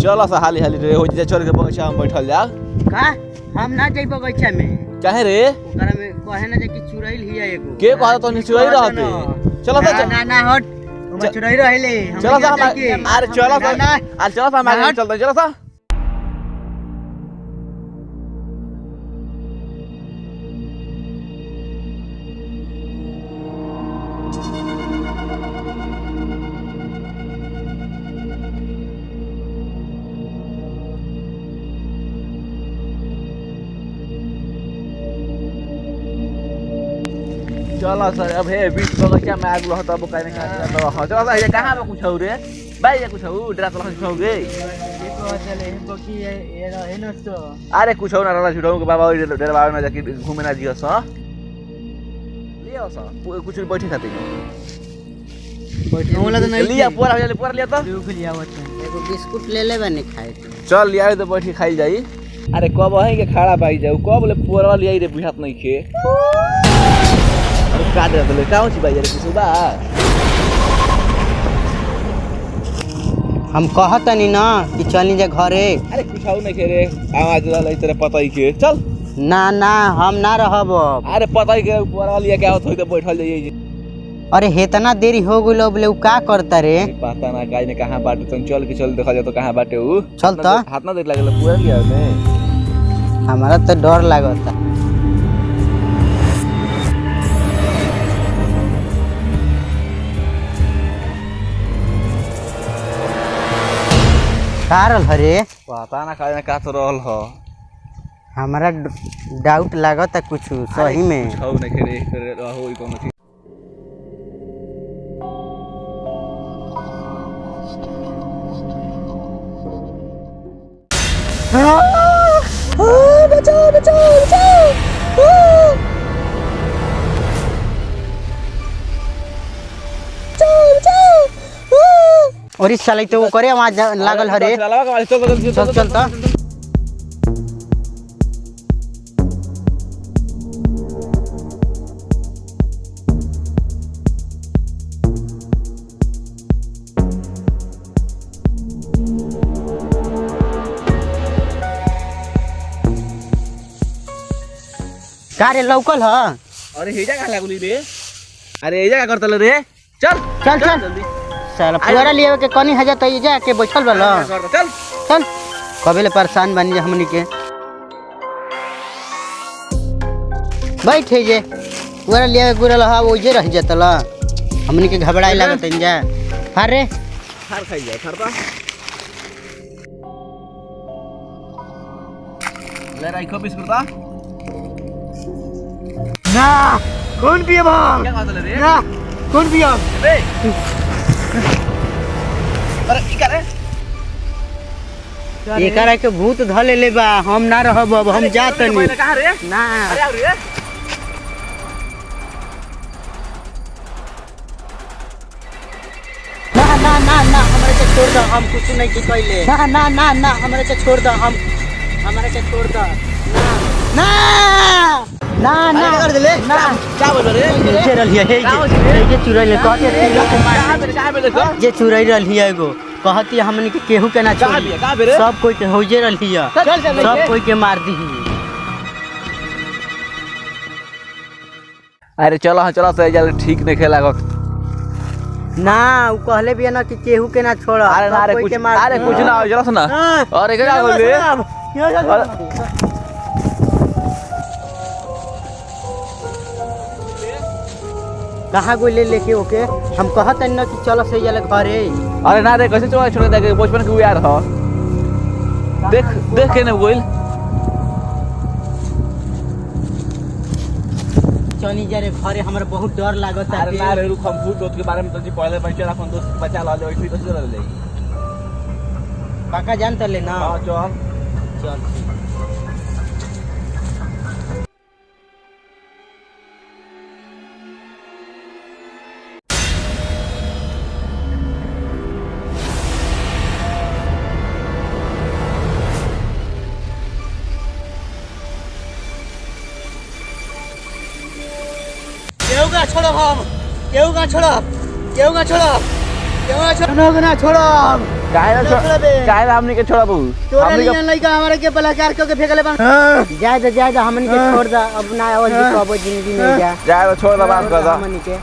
चलो सा हाली हाली रे हो जे चल के बगीचा में बैठल जा का हम ना जाई बगीचा में काहे रे ओकरा में कहे ना जे कि चुड़ैल हिया एगो के कहत तो चुराई रहते चलो सा ना ना हट हम चुड़ैल रहले चलो सा अरे चलो सा अरे चलो सा मार चलते चलो सा चलो सर अब हे बीच बगीचा में आग लहत अब काहे नहीं तो हां चलो ये कहां में कुछ हो रे भाई ये कुछ हो डरा तो कुछ हो गे ये तो चले हमको की ये है न तो अरे कुछ हो ना रला छुटाऊ के बाबा डरवावे ना जाके घूमे ना जियो स लियो स कुछ बैठी खाते बैठे वाला तो नहीं लिया पूरा लिया तो रुक लिया बच्चा एगो बिस्कुट ले ले बने खाए चल लिया तो बैठी खाई जाई अरे कब है के खड़ा पाई जाऊ कब ले पूरा लिया रे बुझात नहीं खे का दे ले काऊ छी भाई रे कुछ बा हम कहत नहीं ना कि चली जा घरे अरे कुछ हो नहीं खे रे आवाज ला तेरे पता ही के चल ना ना हम ना रहब अरे पता ही के पूरा लिया क्या होत होई तो बैठल जाई अरे हेतना देरी हो गइल अब ले उ का करता रे पता ना काई ने कहां बाटे तुम चल के चल देखा जा तो कहां बाटे उ चल त हाथ ना देख लागल पूरा लिया में हमारा तो डर लागता कारल हरे पता ना काई ने का तो रहल हो हमारा डाउट लागता कुछ सही में छौ नहीं खे रे होई कोनो चीज बचाओ बचाओ बचाओ और इस साल तो वो करे आवाज लागल हरे चल चल तो का रे लौकल ह अरे हेजा कहां लागुली रे अरे हेजा का करतल रे चल चल चल जल्दी साला पूरा लिए के कनी हजा त जा के बैठल बला चल चल कबेले परेशान बनी जा हमनी के बैठे जे पूरा लिए गुरल हा वो जे रह जतला हमनी के घबराई लागत जा अरे खार खाई जा खरता ले राइखो बिस्कुट दा ना कौन पिए भाग क्या कहतल रे ना कौन पिए रे अरे की करे एकरा के भूत धले ले बा हम ना रहब अब हम जात नहीं कहां रे ना अरे आ रे ना ना ना ना हमरे के छोड़ दो हम कुछ नहीं की कइले ना ना ना ना हमरे के छोड़ दो हम हमरे के छोड़ दो ना ना ना कर देले ना क्या बोल रे जे रहलिए हे जे चुराई ले कहते कहां पे देखो जे चुराई रहलिए एगो कहती हमनी के केहू के ना छोड़ी कहां पे रे सब कोई के होजे रहलिए सब कोई के मार दी अरे चलो से जल ठीक नहीं खेला गो ना उ कहले भी ना कि केहू के ना छोड़ अरे ना कुछ अरे कुछ ना हो चलो ना अरे क्या बोले कहाँ गोले लेके ओके हम कहत न कि चलो से जल घरे अरे ना रे कैसे छोड़ छोड़ दे बचपन के यार हो देख देख के ना गोइल चली जा रे घरे हमरा बहुत डर लागत है अरे ना रे रुक हम भूत दोस्त के बारे में तो जी पहले बच्चा अपन दोस्त बचा ला ले वैसे तो चल ले काका जान तले ना हां चल चल छोड़ो हम केहू का छोड़ो केहू का छोड़ो केहू का छोड़ो ना छोड़ो काहे हमनी के छोड़बू तोरा नियन लइका हमारे के बलात्कार करके फेंकले बन जाए हमन के छोड़ द अब ना और भी कबो जिंदगी में जा जाए छोड़ द बात कर द हमन के